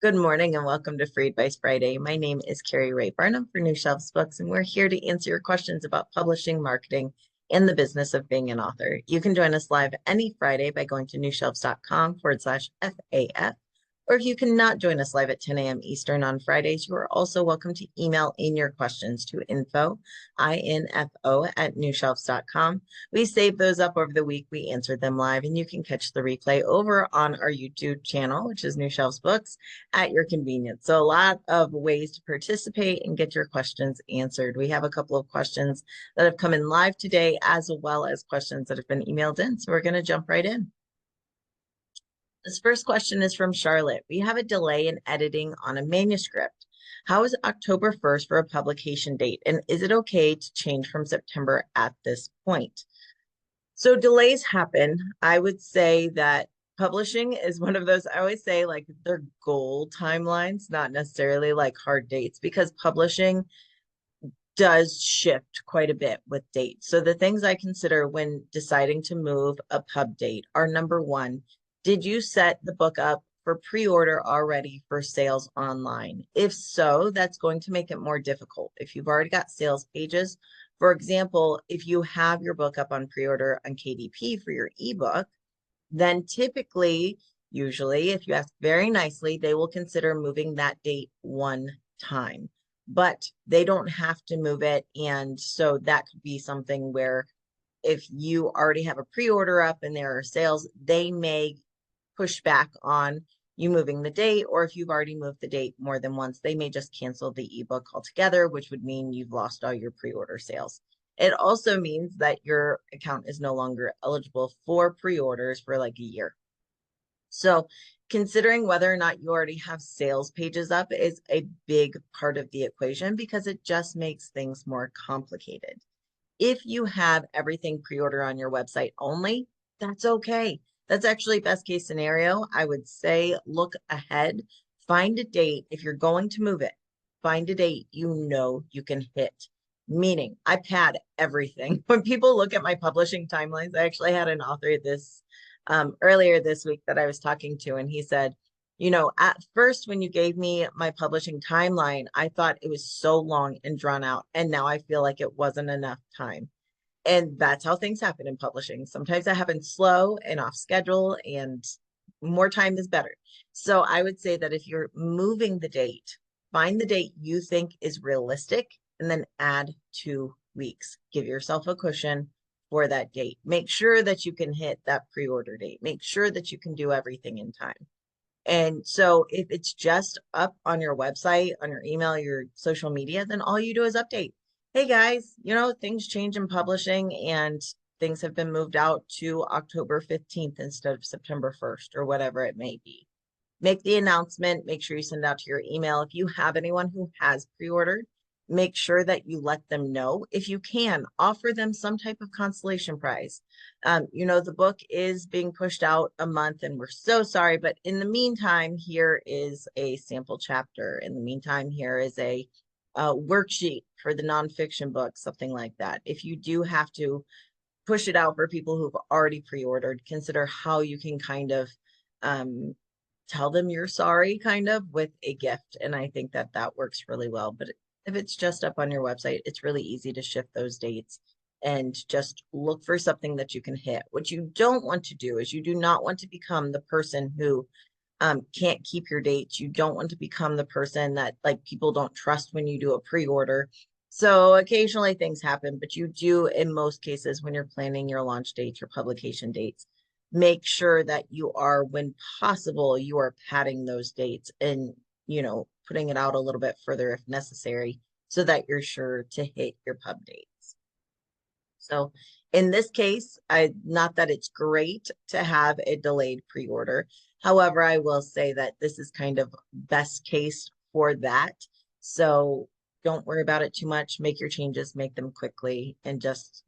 Good morning and welcome to Free Advice Friday. My name is Keri Barnum for New Shelves Books, and we're here to answer your questions about publishing, marketing, and the business of being an author. You can join us live any Friday by going to newshelves.com/FAF. Or if you cannot join us live at 10 a.m. Eastern on Fridays, you are also welcome to email in your questions to info at newshelves.com. We save those up over the week. We answer them live, and you can catch the replay over on our YouTube channel, which is New Shelves Books, at your convenience. So a lot of ways to participate and get your questions answered. We have a couple of questions that have come in live today, as well as questions that have been emailed in. So we're going to jump right in. This first question is from Charlotte. We have a delay in editing on a manuscript. How is October 1st for a publication date? And is it okay to change from September at this point? So delays happen. I would say that publishing is one of those, I always say like they're goal timelines, not necessarily like hard dates, because publishing does shift quite a bit with dates. So the things I consider when deciding to move a pub date are: number one, did you set the book up for pre-order already for sales online? If so, that's going to make it more difficult. If you've already got sales pages, for example, if you have your book up on pre-order on KDP for your ebook, then typically, usually, if you ask very nicely, they will consider moving that date one time, but they don't have to move it. And so that could be something where if you already have a pre-order up and there are sales, they may push back on you moving the date, or if you've already moved the date more than once, they may just cancel the ebook altogether, which would mean you've lost all your pre-order sales. It also means that your account is no longer eligible for pre-orders for like a year. So considering whether or not you already have sales pages up is a big part of the equation, because it just makes things more complicated. If you have everything pre-order on your website only, that's okay. That's actually best case scenario. I would say look ahead, find a date. If you're going to move it, find a date you know you can hit. Meaning, I pad everything. When people look at my publishing timelines, I actually had an author this earlier this week that I was talking to, and he said, at first when you gave me my publishing timeline, I thought it was so long and drawn out, and now I feel like it wasn't enough time. And that's how things happen in publishing. Sometimes that happens slow and off schedule, and more time is better. So I would say that if you're moving the date, find the date you think is realistic and then add 2 weeks. Give yourself a cushion for that date. Make sure that you can hit that pre-order date. Make sure that you can do everything in time. And so if it's just up on your website, on your email, your social media, then all you do is update. Hey guys, things change in publishing and things have been moved out to October 15th instead of September 1st or whatever it may be. Make the announcement, make sure you send out to your email. If you have anyone who has pre-ordered, make sure that you let them know. If you can, offer them some type of consolation prize. The book is being pushed out a month and we're so sorry, but in the meantime, here is a sample chapter. In the meantime, here is a worksheet for the nonfiction book, something like that. If you do have to push it out for people who've already pre-ordered, consider how you can kind of tell them you're sorry kind of with a gift. And I think that that works really well. But if it's just up on your website, it's really easy to shift those dates and just look for something that you can hit. What you don't want to do is you do not want to become the person who can't keep your dates. You don't want to become the person that like people don't trust when you do a pre-order. So occasionally things happen, but you do, in most cases, when you're planning your launch dates, your publication dates, make sure that you are, when possible, you are padding those dates and, putting it out a little bit further if necessary, so that you're sure to hit your pub dates. So in this case, not that it's great to have a delayed pre-order. However, I will say that this is kind of best case for that. So don't worry about it too much. Make your changes, make them quickly, and just,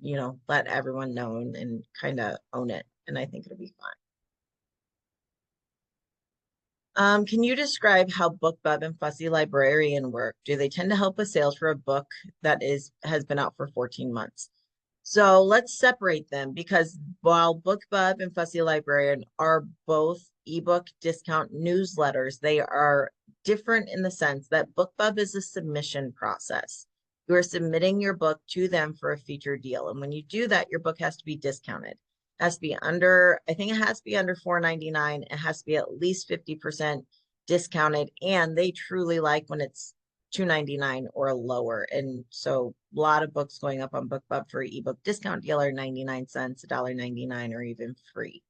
let everyone know and kind of own it. And I think it'll be fine. Can you describe how BookBub and Fussy Librarian work? Do they tend to help with sales for a book that has been out for 14 months? So let's separate them, because while BookBub and Fussy Librarian are both ebook discount newsletters, they are different in the sense that BookBub is a submission process. You are submitting your book to them for a featured deal. And when you do that, your book has to be discounted. It has to be under, I think it has to be under $4.99. It has to be at least 50% discounted. And they truly like when it's $2.99 or lower. And so a lot of books going up on BookBub for ebook discount deal are 99 cents, $1.99, or even free.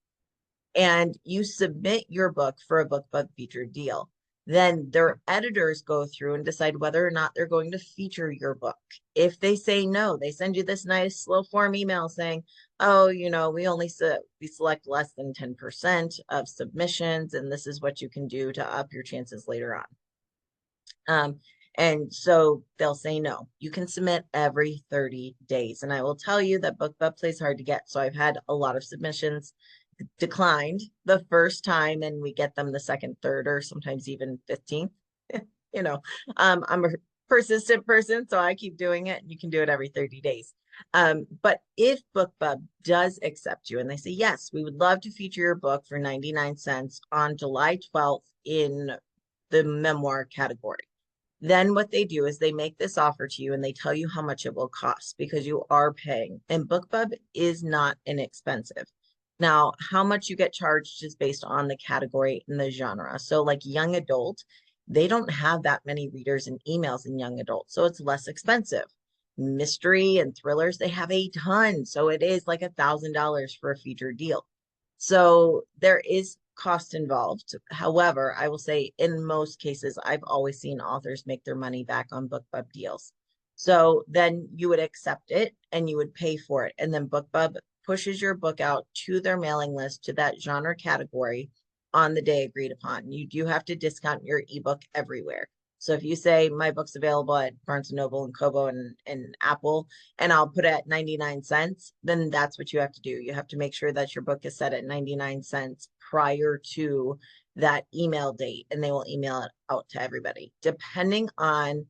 And you submit your book for a BookBub featured deal. Then their editors go through and decide whether or not they're going to feature your book. If they say no, they send you this nice slow form email saying, oh, we only we select less than 10% of submissions, and this is what you can do to up your chances later on. And so they'll say no. You can submit every 30 days. And I will tell you that BookBub plays hard to get. So I've had a lot of submissions declined the first time, and we get them the second, third, or sometimes even 15th. I'm a persistent person, so I keep doing it, and you can do it every 30 days. But if BookBub does accept you and they say, yes, we would love to feature your book for 99 cents on July 12th in the memoir category, then what they do is they make this offer to you and they tell you how much it will cost because you are paying. And BookBub is not inexpensive. Now, how much you get charged is based on the category and the genre. So, like young adult, they don't have that many readers and emails in young adult, so it's less expensive. Mystery and thrillers, they have a ton. So it is like $1,000 for a featured deal. So there is cost involved. However, I will say in most cases, I've always seen authors make their money back on BookBub deals. So then you would accept it and you would pay for it. And then BookBub pushes your book out to their mailing list to that genre category on the day agreed upon. You do have to discount your ebook everywhere. So if you say my book's available at Barnes & Noble and Kobo and Apple, and I'll put it at 99 cents, then that's what you have to do. You have to make sure that your book is set at 99 cents prior to that email date, and they will email it out to everybody. Depending on,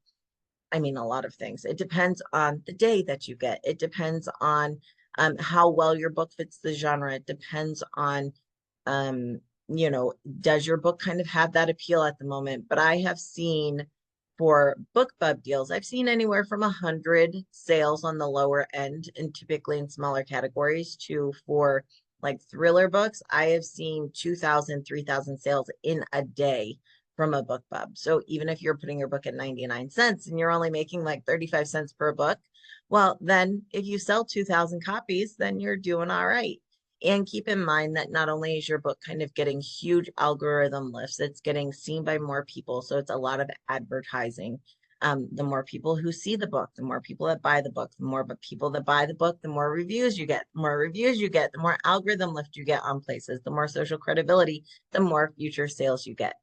a lot of things. It depends on the day that you get. It depends on how well your book fits the genre. It depends on does your book kind of have that appeal at the moment? But I have seen for BookBub deals, I've seen anywhere from 100 sales on the lower end and typically in smaller categories to for like thriller books, I have seen 2,000, 3,000 sales in a day from a BookBub. So even if you're putting your book at 99 cents and you're only making like 35 cents per book, well, then if you sell 2,000 copies, then you're doing all right. And keep in mind that not only is your book kind of getting huge algorithm lifts, it's getting seen by more people. So it's a lot of advertising. The more people who see the book, the more people that buy the book, the more people that buy the book, the more reviews you get, the more reviews you get, the more algorithm lift you get on places, the more social credibility, the more future sales you get.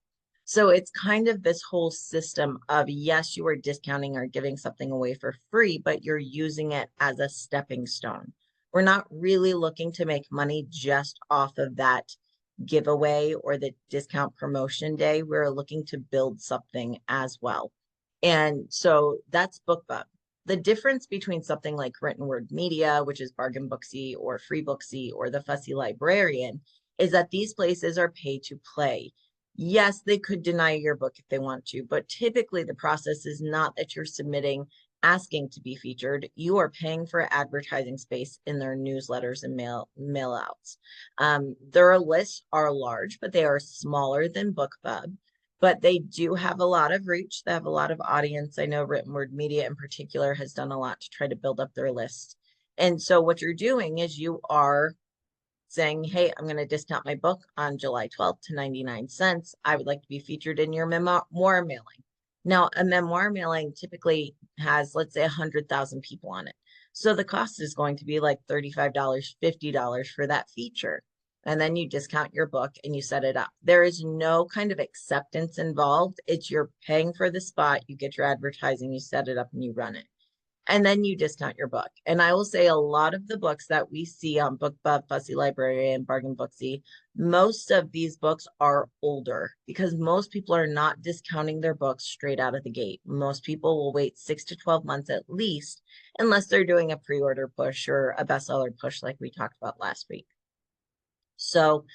So it's kind of this whole system of, yes, you are discounting or giving something away for free, but you're using it as a stepping stone. We're not really looking to make money just off of that giveaway or the discount promotion day. We're looking to build something as well. And so that's BookBub. The difference between something like written word media, which is Bargain Booksy or Free Booksy or the Fussy Librarian, is that these places are pay to play. Yes, they could deny your book if they want to, but typically the process is not that you're submitting asking to be featured. You are paying for advertising space in their newsletters and mail outs. Their lists are large, but they are smaller than BookBub, but they do have a lot of reach. They have a lot of audience. I know written word media in particular has done a lot to try to build up their lists. And so what you're doing is you are saying, hey, I'm going to discount my book on July 12th to 99 cents. I would like to be featured in your memoir mailing. Now, a memoir mailing typically has, let's say, 100,000 people on it. So the cost is going to be like $35, $50 for that feature. And then you discount your book and you set it up. There is no kind of acceptance involved. It's you're paying for the spot, you get your advertising, you set it up and you run it. And then you discount your book. And I will say a lot of the books that we see on BookBub, Fussy Librarian, Bargain Booksy, most of these books are older because most people are not discounting their books straight out of the gate. Most people will wait 6 to 12 months at least, unless they're doing a pre-order push or a bestseller push like we talked about last week. So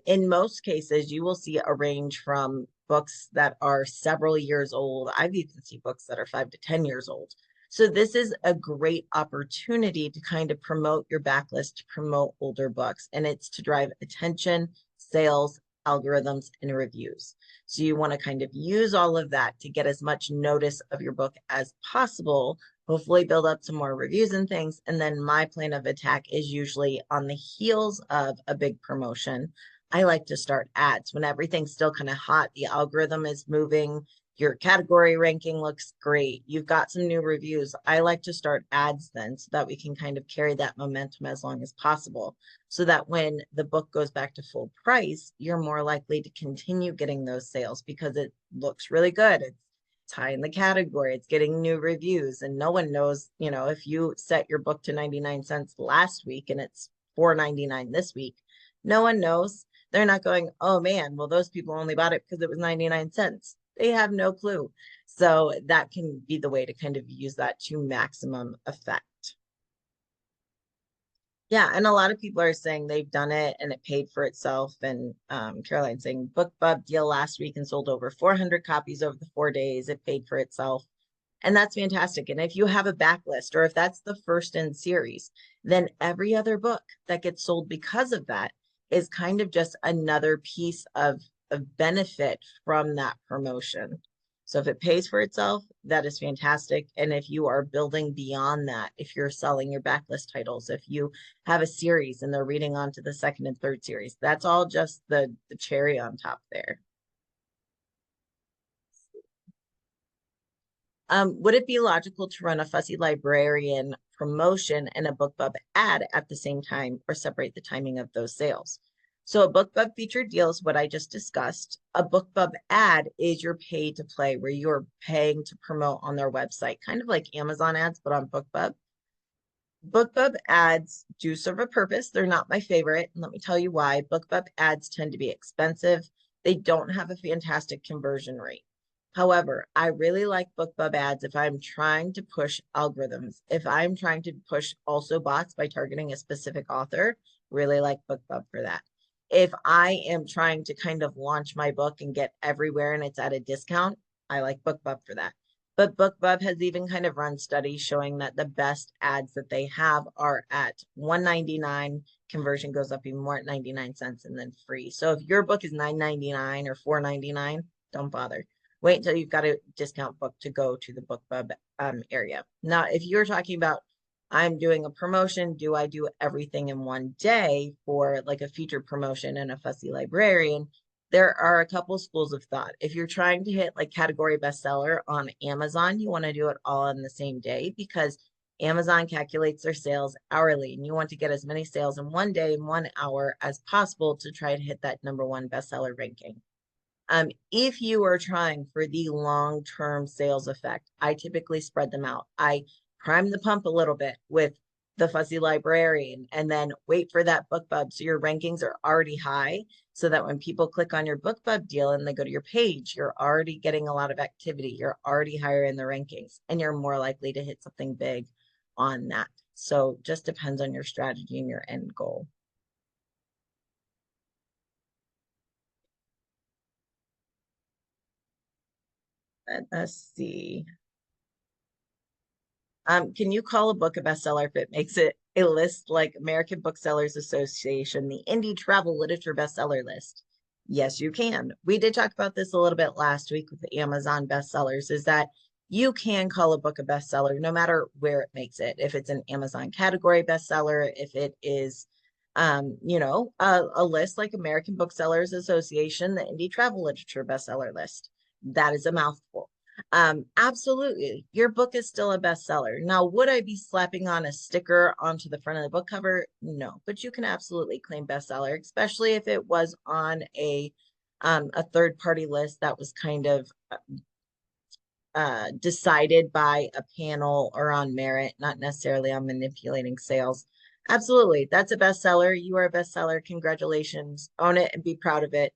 in most cases, you will see a range from books that are several years old. I've even seen books that are 5 to 10 years old. So this is a great opportunity to kind of promote your backlist, to promote older books, and it's to drive attention, sales, algorithms, and reviews. So you want to kind of use all of that to get as much notice of your book as possible, hopefully build up some more reviews and things. And then my plan of attack is usually on the heels of a big promotion. I like to start ads when everything's still kind of hot. The algorithm is moving. Your category ranking looks great. You've got some new reviews. I like to start ads then so that we can kind of carry that momentum as long as possible, so that when the book goes back to full price, you're more likely to continue getting those sales because it looks really good. It's high in the category. It's getting new reviews, and no one knows, if you set your book to 99 cents last week and it's $4.99 this week, no one knows. They're not going, oh man, well, those people only bought it because it was 99 cents. They have no clue. So that can be the way to kind of use that to maximum effect. Yeah, and a lot of people are saying they've done it and it paid for itself. And Caroline's saying BookBub deal last week and sold over 400 copies over the 4 days. It paid for itself. And that's fantastic. And if you have a backlist, or if that's the first in series, then every other book that gets sold because of that is kind of just another piece of benefit from that promotion. So if it pays for itself, that is fantastic. And if you are building beyond that, if you're selling your backlist titles, if you have a series and they're reading on to the second and third series, that's all just the cherry on top there. Would it be logical to run a fussy librarian promotion and a BookBub ad at the same time, or separate the timing of those sales? So a BookBub featured deal is what I just discussed. A BookBub ad is your pay to play, where you're paying to promote on their website, kind of like Amazon ads, but on BookBub. BookBub ads do serve a purpose. They're not my favorite. And let me tell you why. BookBub ads tend to be expensive. They don't have a fantastic conversion rate. However, I really like BookBub ads if I'm trying to push algorithms. If I'm trying to push also bots by targeting a specific author, really like BookBub for that. If I am trying to kind of launch my book and get everywhere and it's at a discount, I like BookBub for that. But BookBub has even kind of run studies showing that the best ads that they have are at $1.99. Conversion goes up even more at 99 cents, and then free. So if your book is $9.99 or $4.99, don't bother. Wait until you've got a discount book to go to the BookBub area. Now, if you're talking about, I'm doing a promotion, do I do everything in one day for like a featured promotion and a fussy librarian? There are a couple schools of thought. If you're trying to hit like category bestseller on Amazon, you want to do it all on the same day, because Amazon calculates their sales hourly, and you want to get as many sales in one day, in 1 hour as possible to try to hit that #1 bestseller ranking. If you are trying for the long-term sales effect, I typically spread them out. I prime the pump a little bit with the fussy librarian and then wait for that BookBub so your rankings are already high, so that when people click on your BookBub deal and they go to your page, you're already getting a lot of activity. You're already higher in the rankings, and you're more likely to hit something big on that. So just depends on your strategy and your end goal. Let's see. Can you call a book a bestseller if it makes it a list like American Booksellers Association, the Indie Travel Literature Bestseller List? Yes, you can. We did talk about this a little bit last week with the Amazon bestsellers, is that you can call a book a bestseller no matter where it makes it. If it's an Amazon category bestseller, if it is, a list like American Booksellers Association, the Indie Travel Literature Bestseller List. That is a mouthful. Absolutely. Your book is still a bestseller. Now, would I be slapping on a sticker onto the front of the book cover? No, but you can absolutely claim bestseller, especially if it was on a third party list that was kind of decided by a panel or on merit, not necessarily on manipulating sales. Absolutely. That's a bestseller. You are a bestseller. Congratulations. Own it and be proud of it.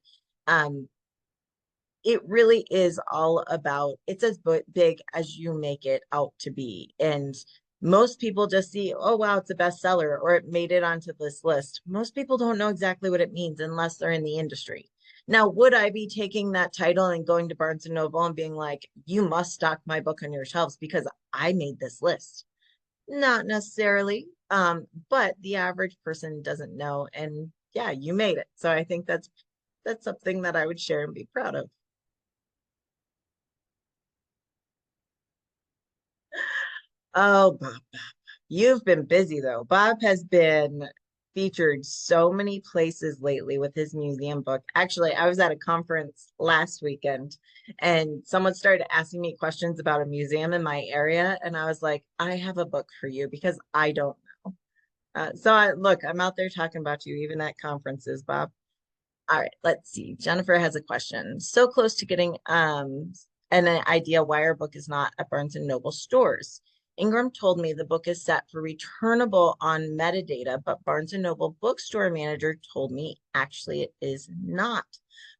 It really is all about, it's as big as you make it out to be. And most people just see, oh, wow, it's a bestseller, or it made it onto this list. Most people don't know exactly what it means unless they're in the industry. Now, would I be taking that title and going to Barnes and Noble and being like, you must stock my book on your shelves because I made this list? Not necessarily, but the average person doesn't know. And yeah, you made it. So I think that's something that I would share and be proud of. Oh, Bob, you've been busy though. Bob has been featured so many places lately with his museum book. Actually, I was at a conference last weekend and someone started asking me questions about a museum in my area. And I was like, I have a book for you because I don't know. Look, I'm out there talking about you even at conferences, Bob. All right, let's see. Jennifer has a question. So close to getting an idea why our book is not at Barnes and Noble stores. Ingram told me the book is set for returnable on metadata, but Barnes and Noble bookstore manager told me actually it is not.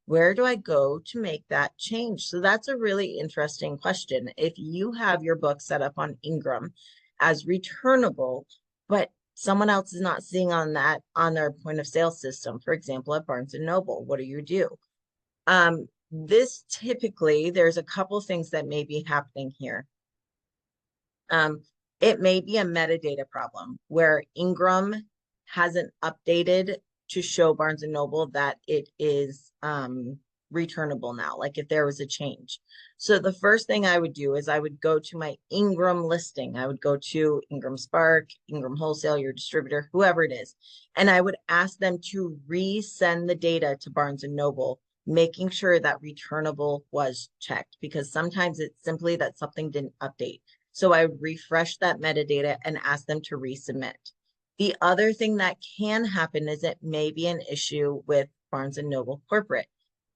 Where do I go to make that change? So that's a really interesting question. If you have your book set up on Ingram as returnable, but someone else is not seeing on that on their point of sale system, for example, at Barnes and Noble, what do you do? This typically, there's a couple things that may be happening here. It may be a metadata problem where Ingram hasn't updated to show Barnes and Noble that it is returnable now, like if there was a change. So the first thing I would do is I would go to my Ingram listing. I would go to Ingram Spark, Ingram Wholesale, your distributor, whoever it is, and I would ask them to resend the data to Barnes and Noble, making sure that returnable was checked because sometimes it's simply that something didn't update. So I would refresh that metadata and ask them to resubmit. The other thing that can happen is it may be an issue with Barnes and Noble corporate.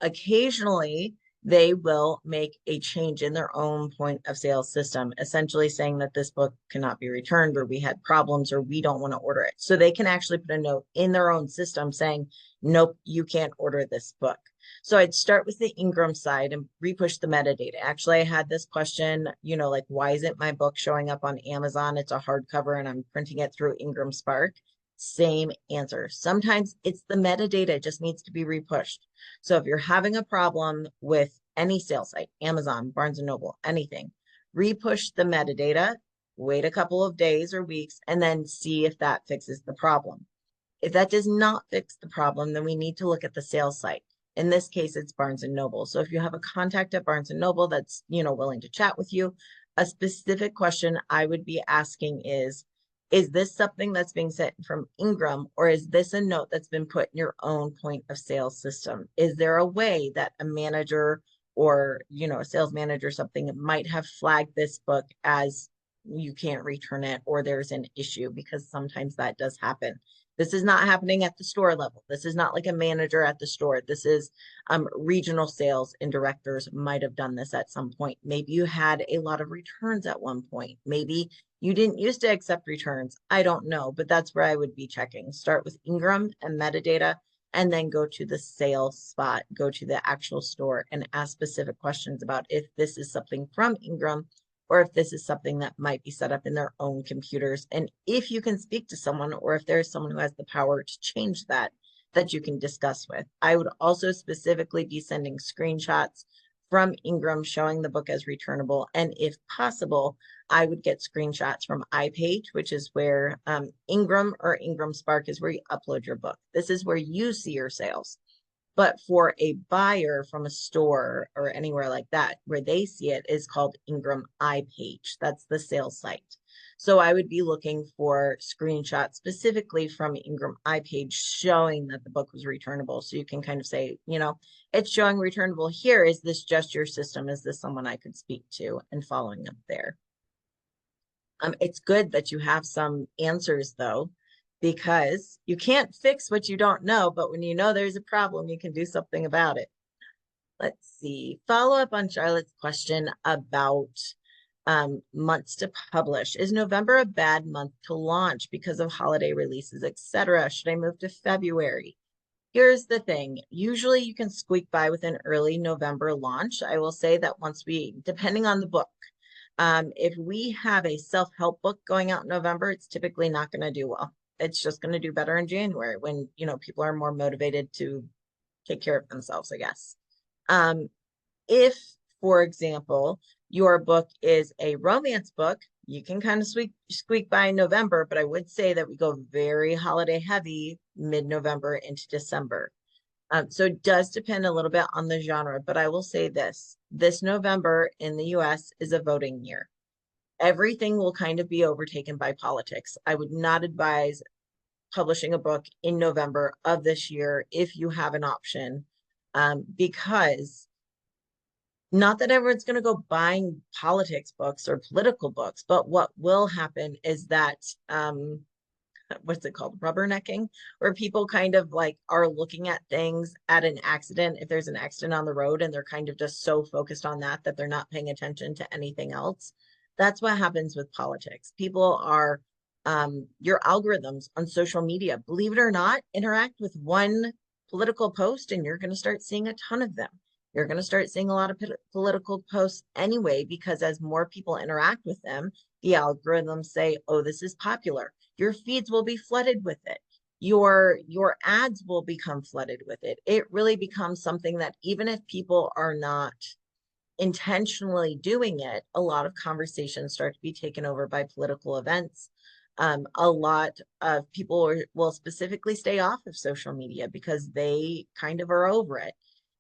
Occasionally, they will make a change in their own point of sale system, essentially saying that this book cannot be returned or we had problems or we don't want to order it. So they can actually put a note in their own system saying, nope, you can't order this book. So I'd start with the Ingram side and repush the metadata. Actually, I had this question, like, why isn't my book showing up on Amazon? It's a hardcover and I'm printing it through Ingram Spark. Same answer. Sometimes it's the metadata, it just needs to be repushed. So if you're having a problem with any sales site, Amazon, Barnes and Noble, anything, repush the metadata, wait a couple of days or weeks, and then see if that fixes the problem. If that does not fix the problem, then we need to look at the sales site. In this case, it's Barnes and Noble. So if you have a contact at Barnes and Noble that's, willing to chat with you, a specific question I would be asking is this something that's being sent from Ingram, or is this a note that's been put in your own point of sale system? Is there a way that a manager or, a sales manager or something might have flagged this book as you can't return it or there's an issue? Because sometimes that does happen. This is not happening at the store level. This is not like a manager at the store. This is regional sales and directors might have done this at some point. Maybe you had a lot of returns at one point. Maybe you didn't used to accept returns. I don't know, but that's where I would be checking. Start with Ingram and metadata, and then go to the sales spot, go to the actual store and ask specific questions about if this is something from Ingram or if this is something that might be set up in their own computers. And if you can speak to someone or if there's someone who has the power to change that, that you can discuss with. I would also specifically be sending screenshots from Ingram showing the book as returnable. And if possible, I would get screenshots from iPage, which is where Ingram or Ingram Spark is where you upload your book. This is where you see your sales. But for a buyer from a store or anywhere like that, where they see it is called Ingram iPage. That's the sales site. So I would be looking for screenshots specifically from Ingram iPage showing that the book was returnable. So you can kind of say, it's showing returnable here. Is this just your system? Is this someone I could speak to? And following up there. It's good that you have some answers though, because you can't fix what you don't know, but when you know there's a problem, you can do something about it. Let's see. Follow up on Charlotte's question about months to publish. Is November a bad month to launch because of holiday releases, etc.? Should I move to February? Here's the thing. Usually you can squeak by with an early November launch. I will say that depending on the book, if we have a self-help book going out in November, it's typically not going to do well. It's just going to do better in January when, people are more motivated to take care of themselves, I guess. Um, if, for example, your book is a romance book, you can kind of squeak by in November, but I would say that we go very holiday heavy mid-November into December. So it does depend a little bit on the genre, but I will say this November in the US is a voting year. Everything will kind of be overtaken by politics. I would not advise publishing a book in November of this year if you have an option, because not that everyone's going to go buying politics books or political books, but what will happen is that what's it called, rubbernecking, where people kind of like are looking at things at an accident, if there's an accident on the road, and they're kind of just so focused on that that they're not paying attention to anything else. That's what happens with politics. People are your algorithms on social media, believe it or not, interact with one political post and you're going to start seeing a ton of them. You're going to start seeing a lot of political posts anyway, because as more people interact with them, the algorithms say, oh, this is popular. Your feeds will be flooded with it. Your ads will become flooded with it. It really becomes something that even if people are not intentionally doing it, a lot of conversations start to be taken over by political events. A lot of people will specifically stay off of social media because they kind of are over it.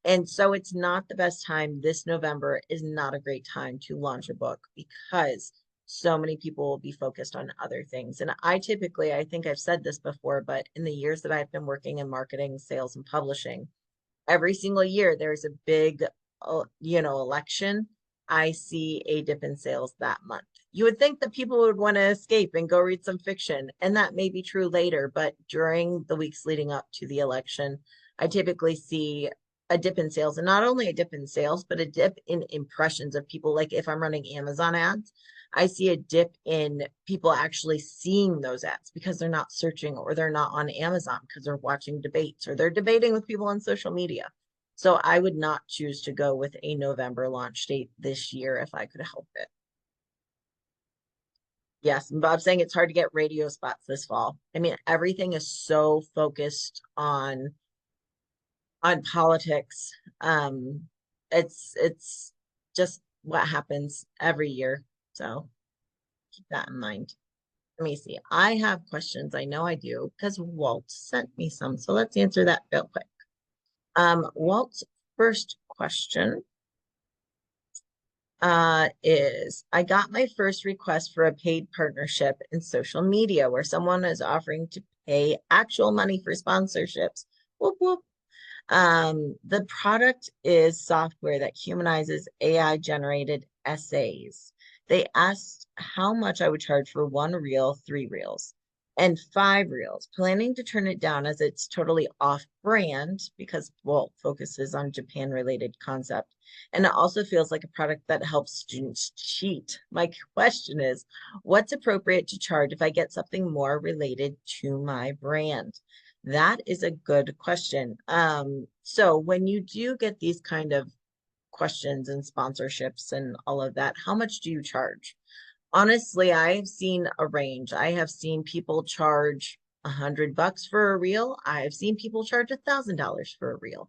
And so it's not the best time. This November is not a great time to launch a book because so many people will be focused on other things. And I typically, I think I've said this before, but in the years that I've been working in marketing, sales, and publishing, every single year there's a big election. I see a dip in sales that month. You would think that people would want to escape and go read some fiction, and that may be true later, but during the weeks leading up to the election, I typically see a dip in sales, and not only a dip in sales, but a dip in impressions of people. Like if I'm running Amazon ads, I see a dip in people actually seeing those ads because they're not searching or they're not on Amazon because they're watching debates or they're debating with people on social media. So I would not choose to go with a November launch date this year if I could help it. Yes, and Bob's saying it's hard to get radio spots this fall. I mean, everything is so focused on politics. It's just what happens every year. So keep that in mind. Let me see. I have questions. I know I do because Walt sent me some. So let's answer that real quick. Walt's first question is I got my first request for a paid partnership in social media where someone is offering to pay actual money for sponsorships. Whoop, whoop. The product is software that humanizes AI generated essays. They asked how much I would charge for 1 reel, 3 reels, and 5 reels, planning to turn it down as it's totally off brand because Walt focuses on Japan related concept. And it also feels like a product that helps students cheat. My question is, what's appropriate to charge if I get something more related to my brand? That is a good question. So when you do get these kind of questions and sponsorships and all of that, how much do you charge? Honestly, I have seen a range. I have seen people charge $100 for a reel. I have seen people charge $1,000 for a reel.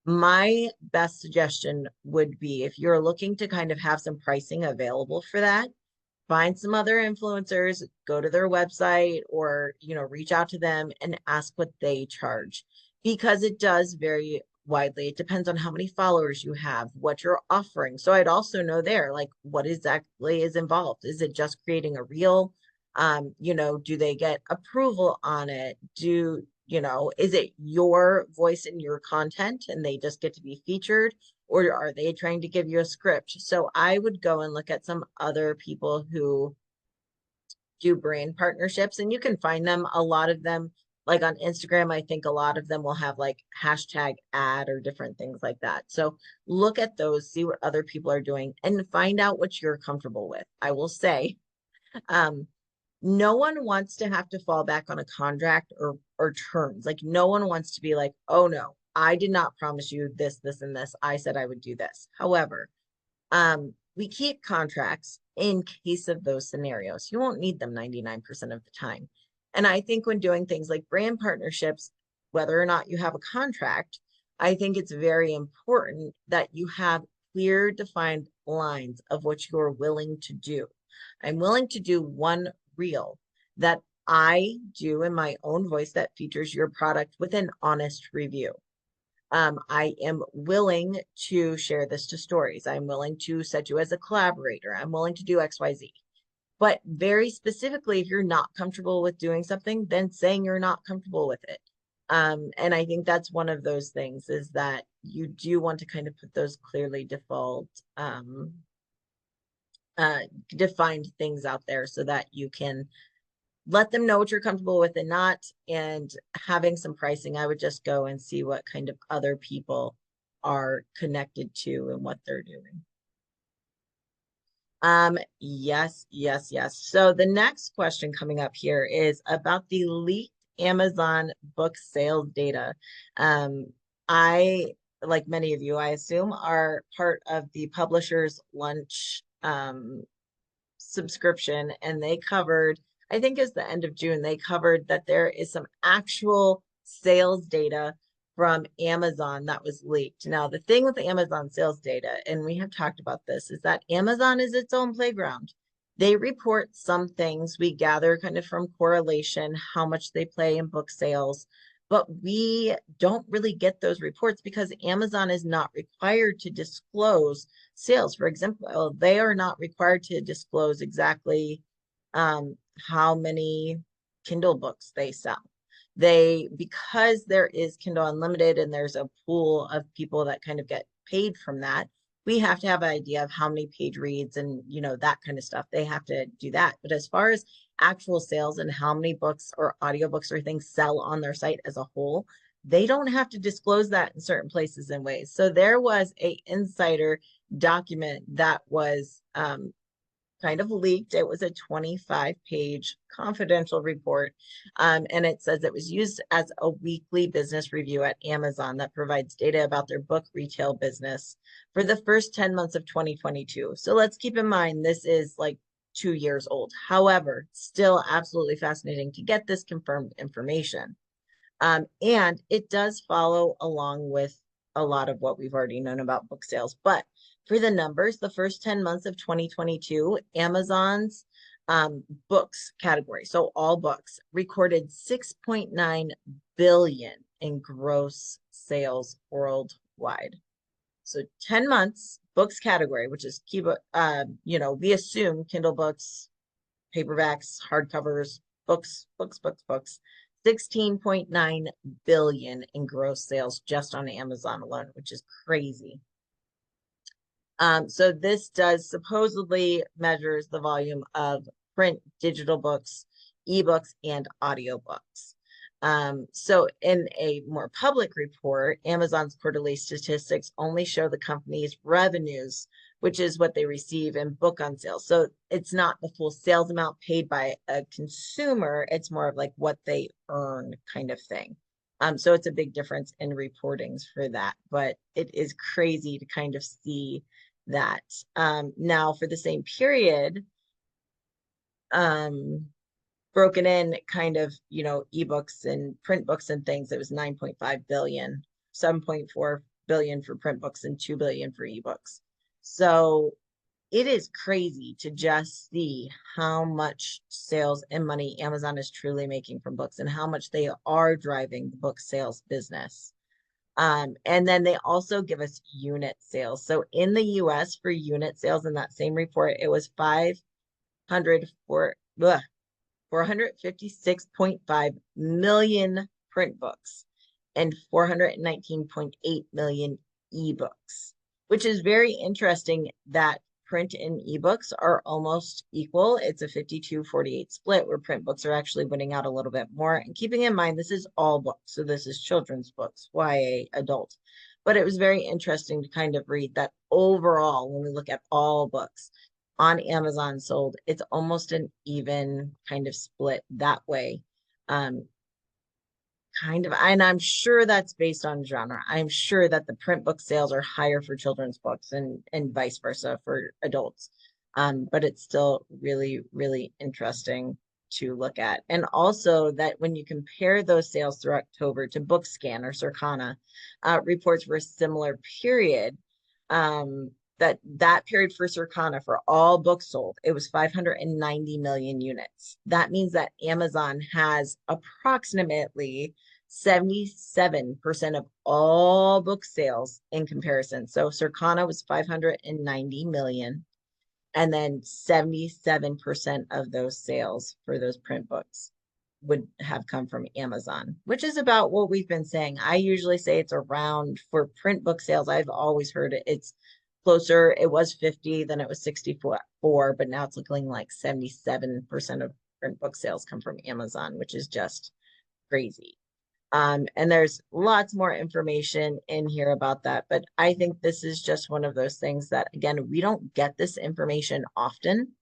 My best suggestion would be if you're looking to kind of have some pricing available for that, find some other influencers, go to their website or, reach out to them and ask what they charge because it does vary widely. It depends on how many followers you have, what you're offering. So I'd also know there, like what exactly is involved. Is it just creating a reel? Do they get approval on it? Is it your voice in your content and they just get to be featured? Or are they trying to give you a script? So I would go and look at some other people who do brand partnerships, and you can find them. A lot of them, like on Instagram, I think a lot of them will have like hashtag ad or different things like that. So look at those, see what other people are doing, and find out what you're comfortable with. I will say, um, no one wants to have to fall back on a contract or terms. Like no one wants to be like, oh no, I did not promise you this, this, and this. I said I would do this. However, we keep contracts in case of those scenarios. You won't need them 99% of the time. And I think when doing things like brand partnerships, whether or not you have a contract, I think it's very important that you have clear, defined lines of what you're willing to do. I'm willing to do one reel that I do in my own voice that features your product with an honest review. I am willing to share this to stories. I'm willing to set you as a collaborator. I'm willing to do XYZ. But very specifically, if you're not comfortable with doing something, then saying you're not comfortable with it. And I think that's one of those things is that you do want to kind of put those clearly uh, defined things out there so that you can let them know what you're comfortable with and not. And having some pricing, I would just go and see what kind of other people are connected to and what they're doing. Yes, yes, yes. So the next question coming up here is about the leaked Amazon book sales data. Um, I, like many of you, I assume, are part of the publisher's lunch subscription, and they covered, I think it's the end of June, they covered that there is some actual sales data from Amazon that was leaked. Now, the thing with the Amazon sales data, and we have talked about this, is that Amazon is its own playground. They report some things we gather kind of from correlation, how much they play in book sales, but we don't really get those reports because Amazon is not required to disclose sales. For example, they are not required to disclose exactly how many Kindle books they sell. Because there is Kindle Unlimited and there's a pool of people that kind of get paid from that, we have to have an idea of how many page reads and, that kind of stuff. They have to do that. But as far as actual sales and how many books or audiobooks or things sell on their site as a whole, they don't have to disclose that in certain places and ways. So there was a insider document that was kind of leaked. It was a 25-page confidential report. And it says it was used as a weekly business review at Amazon that provides data about their book retail business for the first 10 months of 2022. So let's keep in mind, this is like 2 years old. However, still absolutely fascinating to get this confirmed information. And it does follow along with a lot of what we've already known about book sales. But for the numbers, the first 10 months of 2022, Amazon's books category, so all books, recorded 6.9 billion in gross sales worldwide. So 10 months, books category, which is we assume Kindle books, paperbacks, hardcovers, books, 16.9 billion in gross sales just on Amazon alone, which is crazy. So this does supposedly measures the volume of print, digital books, ebooks, and audiobooks. So in a more public report, Amazon's quarterly statistics only show the company's revenues, which is what they receive in book on sale. So it's not the full sales amount paid by a consumer. It's more of like what they earn kind of thing. So it's a big difference in reportings for that, but it is crazy to kind of see that. Now for the same period, broken in kind of, ebooks and print books and things, it was 9.5 billion, 7.4 billion for print books and 2 billion for ebooks. So it is crazy to just see how much sales and money Amazon is truly making from books and how much they are driving the book sales business. And then they also give us unit sales. So in the US for unit sales in that same report, it was 456.5 million print books and 419.8 million ebooks, which is very interesting that print and ebooks are almost equal. It's a 52-48 split where print books are actually winning out a little bit more. And keeping in mind, this is all books. So this is children's books, YA, adult. But it was very interesting to kind of read that overall, when we look at all books on Amazon sold, it's almost an even kind of split that way. And I'm sure that's based on genre. I'm sure that the print book sales are higher for children's books and vice versa for adults. But it's still really, really interesting to look at. And also that when you compare those sales through October to BookScan or Circana reports for a similar period, that period for Circana for all books sold, it was 590 million units. That means that Amazon has approximately 77% of all book sales in comparison. So Circana was 590 million, and then 77% of those sales for those print books would have come from Amazon, which is about what we've been saying. I usually say it's around, for print book sales, I've always heard it's closer. It was 50, then it was 64, but now it's looking like 77% of print book sales come from Amazon, which is just crazy. And there's lots more information in here about that, but I think this is just one of those things that, again, we don't get this information often.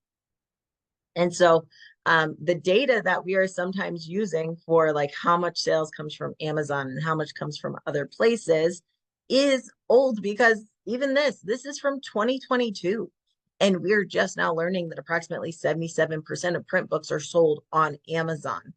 And so the data that we are sometimes using for like how much sales comes from Amazon and how much comes from other places is old, because even this is from 2022. And we're just now learning that approximately 77% of print books are sold on Amazon.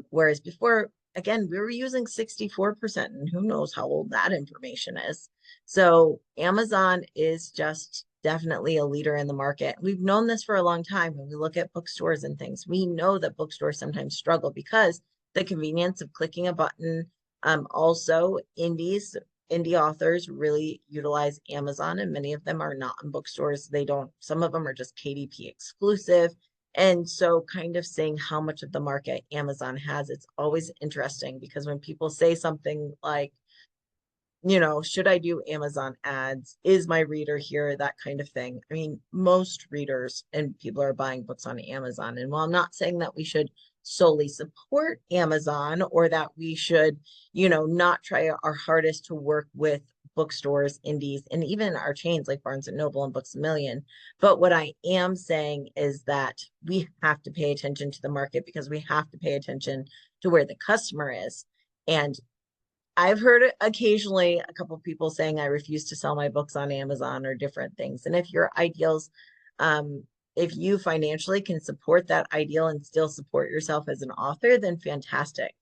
Whereas before, again, we were using 64%, and who knows how old that information is. So Amazon is just definitely a leader in the market. We've known this for a long time. When we look at bookstores and things, we know that bookstores sometimes struggle because the convenience of clicking a button. Also, indie authors really utilize Amazon, and many of them are not in bookstores. They don't, some of them are just KDP exclusive. And so kind of saying how much of the market Amazon has, it's always interesting, because when people say something like, should I do Amazon ads? Is my reader here? That kind of thing. I mean, most readers and people are buying books on Amazon. And while I'm not saying that we should solely support Amazon, or that we should, not try our hardest to work with bookstores, indies, and even our chains like Barnes and Noble and Books A Million. But what I am saying is that we have to pay attention to the market, because we have to pay attention to where the customer is. And I've heard occasionally a couple of people saying I refuse to sell my books on Amazon or different things. And if your ideals, if you financially can support that ideal and still support yourself as an author, then fantastic.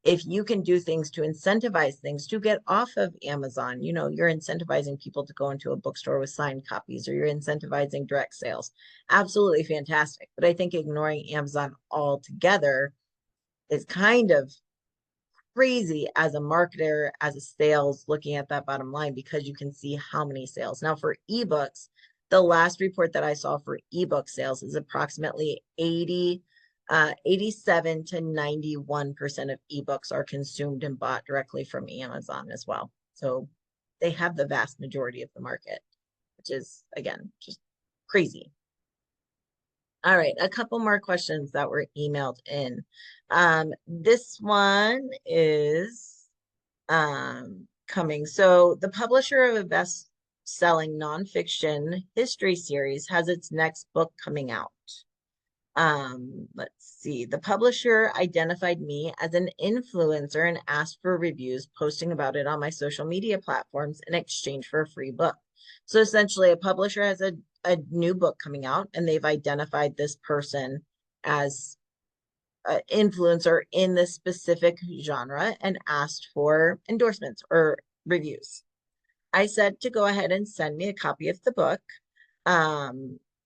If you can do things to incentivize things to get off of Amazon, you're incentivizing people to go into a bookstore with signed copies, or you're incentivizing direct sales, absolutely fantastic. But I think ignoring Amazon altogether is kind of crazy as a marketer, as a sales, looking at that bottom line, because you can see how many sales. Now for ebooks, the last report that I saw for ebook sales is approximately 87 to 91% of ebooks are consumed and bought directly from Amazon as well. So they have the vast majority of the market, which is, again, just crazy. All right, a couple more questions that were emailed in. This one is coming. So the publisher of a best-selling nonfiction history series has its next book coming out. Let's see. The publisher identified me as an influencer and asked for reviews, posting about it on my social media platforms in exchange for a free book. So essentially, a publisher has a new book coming out, and they've identified this person as an influencer in this specific genre and asked for endorsements or reviews. I said to go ahead and send me a copy of the book.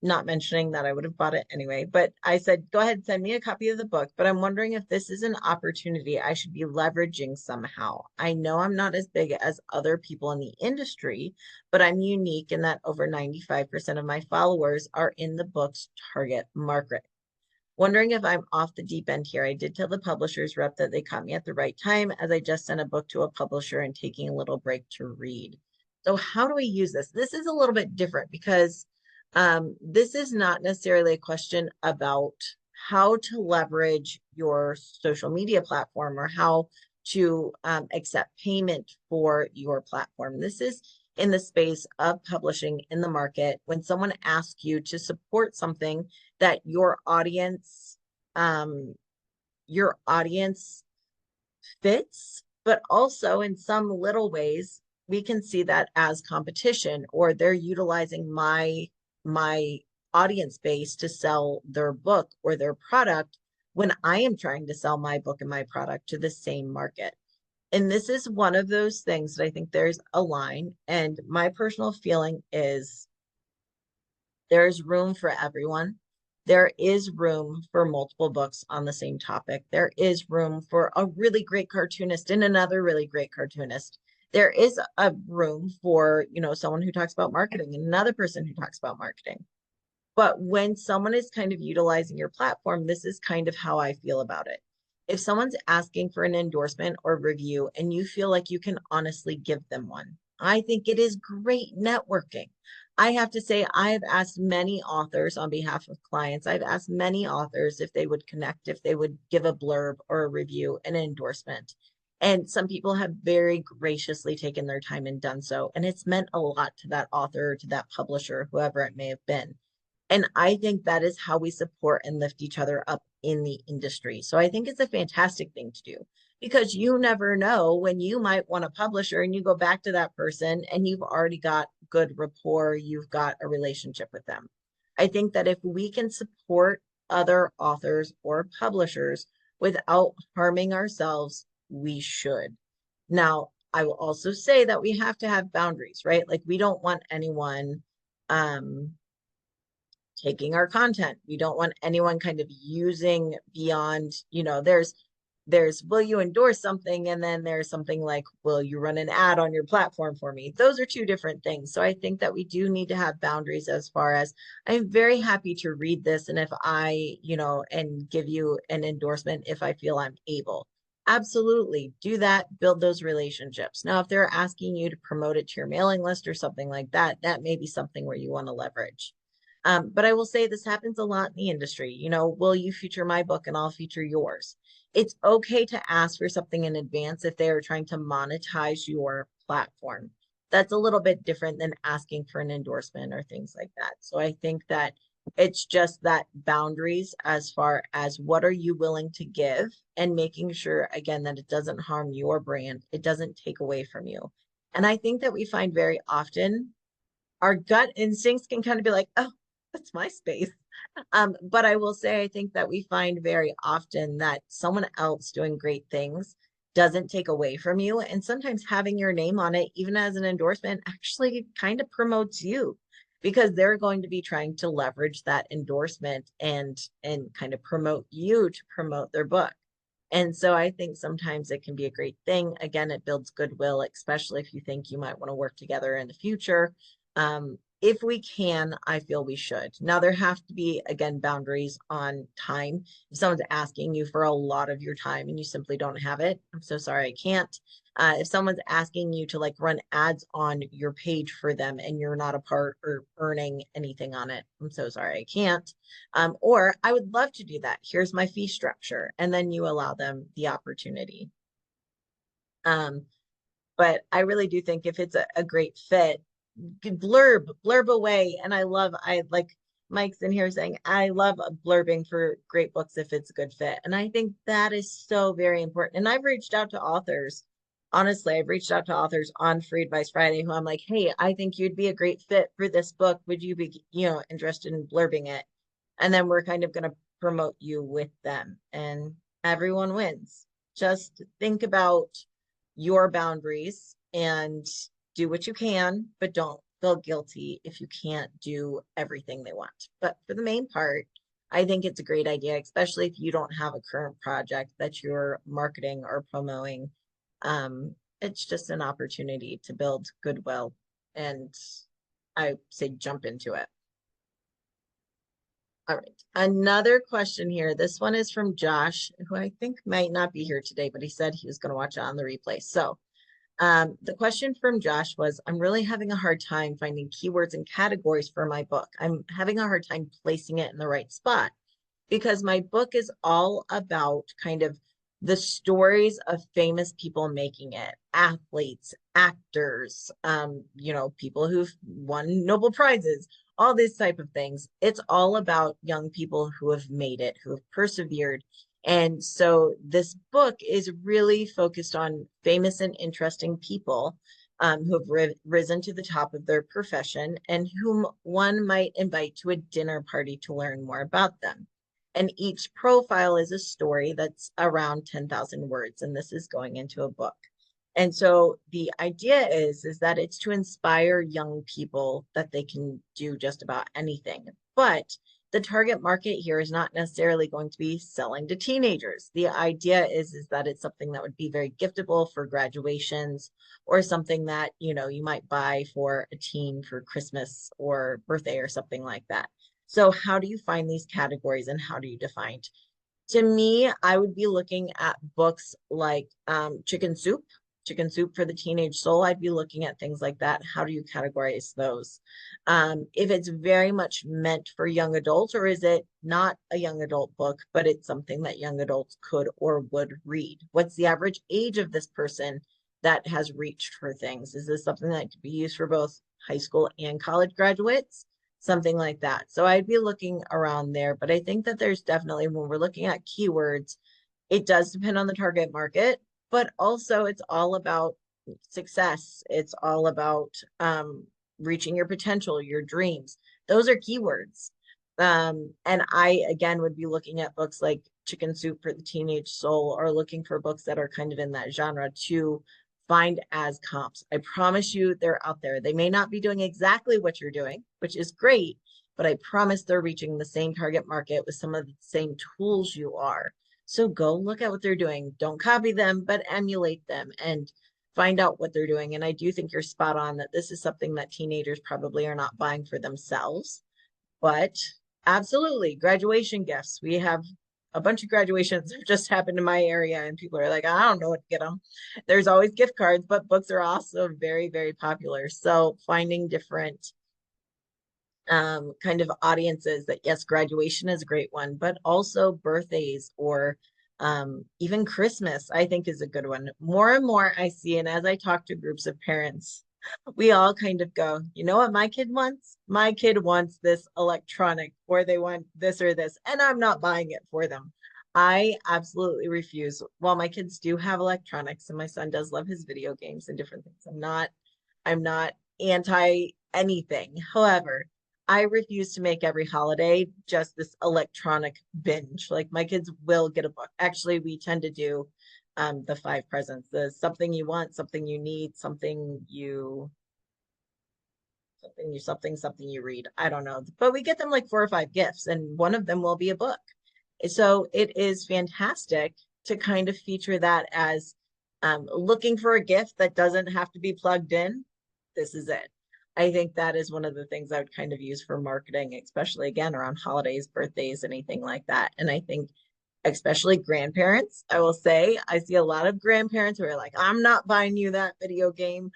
Not mentioning that I would have bought it anyway, but I said, go ahead and send me a copy of the book, but I'm wondering if this is an opportunity I should be leveraging somehow. I know I'm not as big as other people in the industry, but I'm unique in that over 95% of my followers are in the book's target market. Wondering if I'm off the deep end here. I did tell the publisher's rep that they caught me at the right time, as I just sent a book to a publisher and taking a little break to read. So how do we use this? This is a little bit different, because this is not necessarily a question about how to leverage your social media platform or how to accept payment for your platform. This is in the space of publishing in the market, when someone asks you to support something that your audience fits, but also in some little ways we can see that as competition, or they're utilizing my audience base to sell their book or their product when I am trying to sell my book and my product to the same market. And this is one of those things that I think there's a line. And my personal feeling is there's room for everyone. There is room for multiple books on the same topic. There is room for a really great cartoonist and another really great cartoonist. There is a room for, someone who talks about marketing and another person who talks about marketing. But when someone is kind of utilizing your platform, this is kind of how I feel about it. If someone's asking for an endorsement or review and you feel like you can honestly give them one, I think it is great networking. I have to say, I've asked many authors on behalf of clients, I've asked many authors if they would connect, if they would give a blurb or a review, an endorsement. And some people have very graciously taken their time and done so. And it's meant a lot to that author, to that publisher, whoever it may have been. And I think that is how we support and lift each other up in the industry. So I think it's a fantastic thing to do because you never know when you might want a publisher and you go back to that person and you've already got good rapport, you've got a relationship with them. I think that if we can support other authors or publishers without harming ourselves, we should. Now, I will also say that we have to have boundaries, right? Like we don't want anyone taking our content. We don't want anyone kind of using beyond, there's will you endorse something? And then there's something like, will you run an ad on your platform for me? Those are two different things. So I think that we do need to have boundaries as far as I'm very happy to read this. And if I, and give you an endorsement if I feel I'm able. Absolutely do that, build those relationships. Now, if they're asking you to promote it to your mailing list or something like that, that may be something where you want to leverage. But I will say this happens a lot in the industry. Will you feature my book and I'll feature yours? It's okay to ask for something in advance if they are trying to monetize your platform. That's a little bit different than asking for an endorsement or things like that. So I think that it's just that boundaries as far as what are you willing to give and making sure, again, that it doesn't harm your brand. It doesn't take away from you. And I think that we find very often our gut instincts can kind of be like, oh, that's my space. But I will say, I think that we find very often that someone else doing great things doesn't take away from you. And sometimes having your name on it, even as an endorsement, actually kind of promotes you because they're going to be trying to leverage that endorsement and kind of promote you to promote their book. And so I think sometimes it can be a great thing. Again, it builds goodwill, especially if you think you might want to work together in the future. If we can, I feel we should. Now, there have to be, again, boundaries on time. If someone's asking you for a lot of your time and you simply don't have it, I'm so sorry, I can't. If someone's asking you to like run ads on your page for them and you're not a part or earning anything on it, I'm so sorry, I can't. Or I would love to do that. Here's my fee structure. And then you allow them the opportunity. But I really do think if it's a great fit, blurb away. And I like Mike's in here saying, I love blurbing for great books if it's a good fit. And I think that is so very important. And I've reached out to authors. Honestly, I've reached out to authors on Free Advice Friday who I'm like, hey, I think you'd be a great fit for this book. Would you be, interested in blurbing it? And then we're kind of going to promote you with them and everyone wins. Just think about your boundaries and do what you can, but don't feel guilty if you can't do everything they want. But for the main part, I think it's a great idea, especially if you don't have a current project that you're marketing or promoting. It's just an opportunity to build goodwill, and I say jump into it. All right. Another question here. This one is from Josh, who I think might not be here today, but he said he was going to watch it on the replay. So the question from Josh was, I'm really having a hard time finding keywords and categories for my book. I'm having a hard time placing it in the right spot because my book is all about kind of the stories of famous people making it, athletes, actors, people who've won Nobel Prizes, all these type of things. It's all about young people who have made it, who have persevered. And so this book is really focused on famous and interesting people who have risen to the top of their profession and whom one might invite to a dinner party to learn more about them. And each profile is a story that's around 10,000 words, and this is going into a book. And so the idea is that it's to inspire young people that they can do just about anything. But the target market here is not necessarily going to be selling to teenagers. The idea is that it's something that would be very giftable for graduations, or something that, you might buy for a teen for Christmas or birthday or something like that. So how do you find these categories and how do you define? To me, I would be looking at books like Chicken Soup for the Teenage Soul. I'd be looking at things like that. How do you categorize those? If it's very much meant for young adults, or is it not a young adult book, but it's something that young adults could or would read? What's the average age of this person that has reached for things? Is this something that could be used for both high school and college graduates? Something like that. So I'd be looking around there, but I think that there's definitely, when we're looking at keywords, it does depend on the target market, but also it's all about success. It's all about reaching your potential, your dreams. Those are keywords. And I, again, would be looking at books like Chicken Soup for the Teenage Soul, or looking for books that are kind of in that genre to find as comps. I promise you they're out there. They may not be doing exactly what you're doing, which is great, but I promise they're reaching the same target market with some of the same tools you are. So go look at what they're doing. Don't copy them, but emulate them and find out what they're doing. And I do think you're spot on that this is something that teenagers probably are not buying for themselves, but absolutely graduation gifts. We have a bunch of graduations have just happened in my area, and people are like, I don't know what to get them. There's always gift cards, but books are also very, very popular. So finding different kind of audiences that, yes, graduation is a great one, but also birthdays, or even Christmas, I think is a good one. More and more I see, and as I talk to groups of parents, we all kind of go, you know what my kid wants? My kid wants this electronic, or they want this or this, and I'm not buying it for them. I absolutely refuse. While my kids do have electronics, and my son does love his video games and different things, I'm not anti anything. However, I refuse to make every holiday just this electronic binge. Like, my kids will get a book. Actually, we tend to do the five presents, the something you want, something you need, something you read. I don't know. But we get them like 4 or 5 gifts, and one of them will be a book. So it is fantastic to kind of feature that as looking for a gift that doesn't have to be plugged in. This is it. I think that is one of the things I would kind of use for marketing, especially again around holidays, birthdays, anything like that. And I think especially grandparents, I will say, I see a lot of grandparents who are like, I'm not buying you that video game,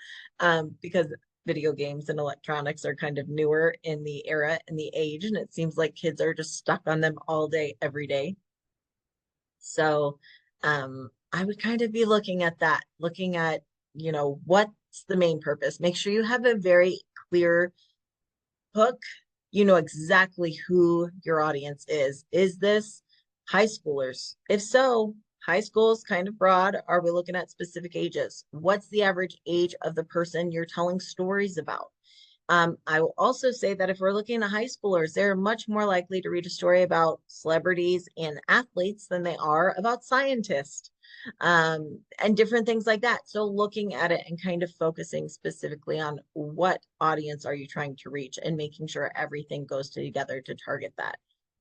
because video games and electronics are kind of newer in the era and the age, and it seems like kids are just stuck on them all day, every day. So I would kind of be looking at that, looking at, what's the main purpose. Make sure you have a very clear hook. You know exactly who your audience is. Is this high schoolers? If so, high school is kind of broad. Are we looking at specific ages? What's the average age of the person you're telling stories about? I will also say that if we're looking at high schoolers, they're much more likely to read a story about celebrities and athletes than they are about scientists, and different things like that. So looking at it and kind of focusing specifically on what audience are you trying to reach, and making sure everything goes together to target that.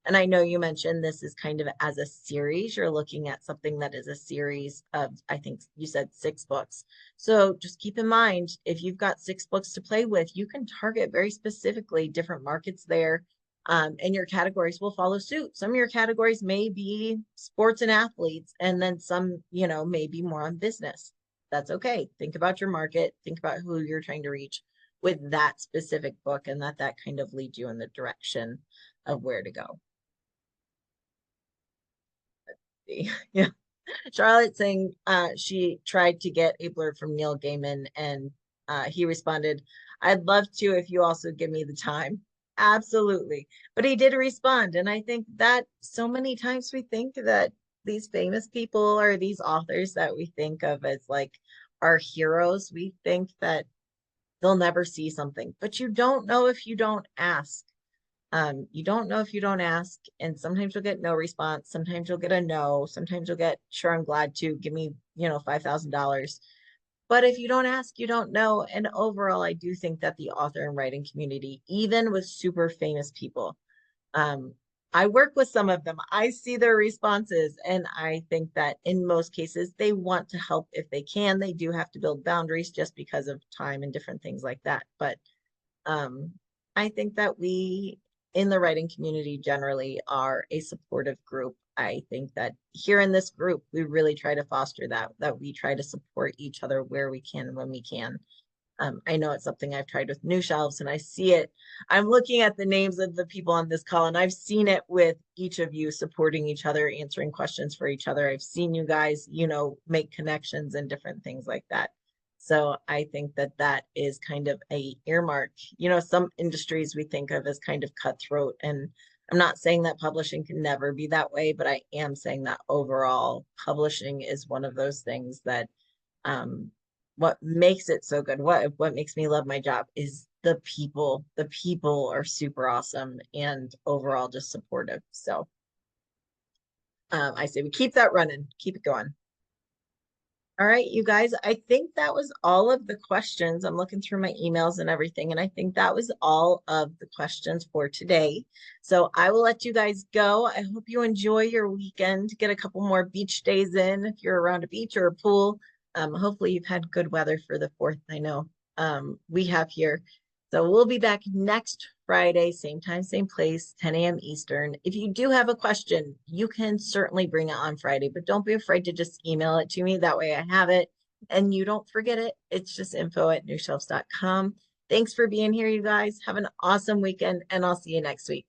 And I know you mentioned this is kind of as a series. You're looking at something that is a series of, I think you said 6 books. So just keep in mind, if you've got 6 books to play with, you can target very specifically different markets there. And your categories will follow suit. Some of your categories may be sports and athletes, and then some, may be more on business. That's okay. Think about your market, think about who you're trying to reach with that specific book, and that kind of leads you in the direction of where to go. Yeah. Charlotte saying she tried to get a blurb from Neil Gaiman, and he responded, I'd love to if you also give me the time. Absolutely. But he did respond. And I think that so many times we think that these famous people, or these authors that we think of as like our heroes, we think that they'll never see something, but you don't know if you don't ask. You don't know if you don't ask, and sometimes you'll get no response. Sometimes you'll get a no. Sometimes you'll get, sure, I'm glad to give me, $5,000. But if you don't ask, you don't know. And overall, I do think that the author and writing community, even with super famous people, um, I work with some of them. I see their responses, and I think that in most cases, they want to help if they can. They do have to build boundaries just because of time and different things like that. But um, I think that we in the writing community generally are a supportive group. I think that here in this group, we really try to foster that we try to support each other where we can when we can. I know it's something I've tried with New Shelves, and I see it. I'm looking at the names of the people on this call, and I've seen it with each of you supporting each other, answering questions for each other. I've seen you guys, make connections and different things like that. So I think that that is kind of a earmark. Some industries we think of as kind of cutthroat, and I'm not saying that publishing can never be that way, but I am saying that overall publishing is one of those things that um, what makes it so good, what makes me love my job is the people. The people are super awesome and overall just supportive. So I say we keep that running, keep it going. All right, you guys, I think that was all of the questions. I'm looking through my emails and everything, and I think that was all of the questions for today. So I will let you guys go. I hope you enjoy your weekend, get a couple more beach days in if you're around a beach or a pool. Hopefully you've had good weather for the 4th. I know we have here. So we'll be back next Friday, same time, same place, 10 a.m. Eastern. If you do have a question, you can certainly bring it on Friday, but don't be afraid to just email it to me. That way I have it and you don't forget it. It's just info@newshelves.com. Thanks for being here, you guys. Have an awesome weekend, and I'll see you next week.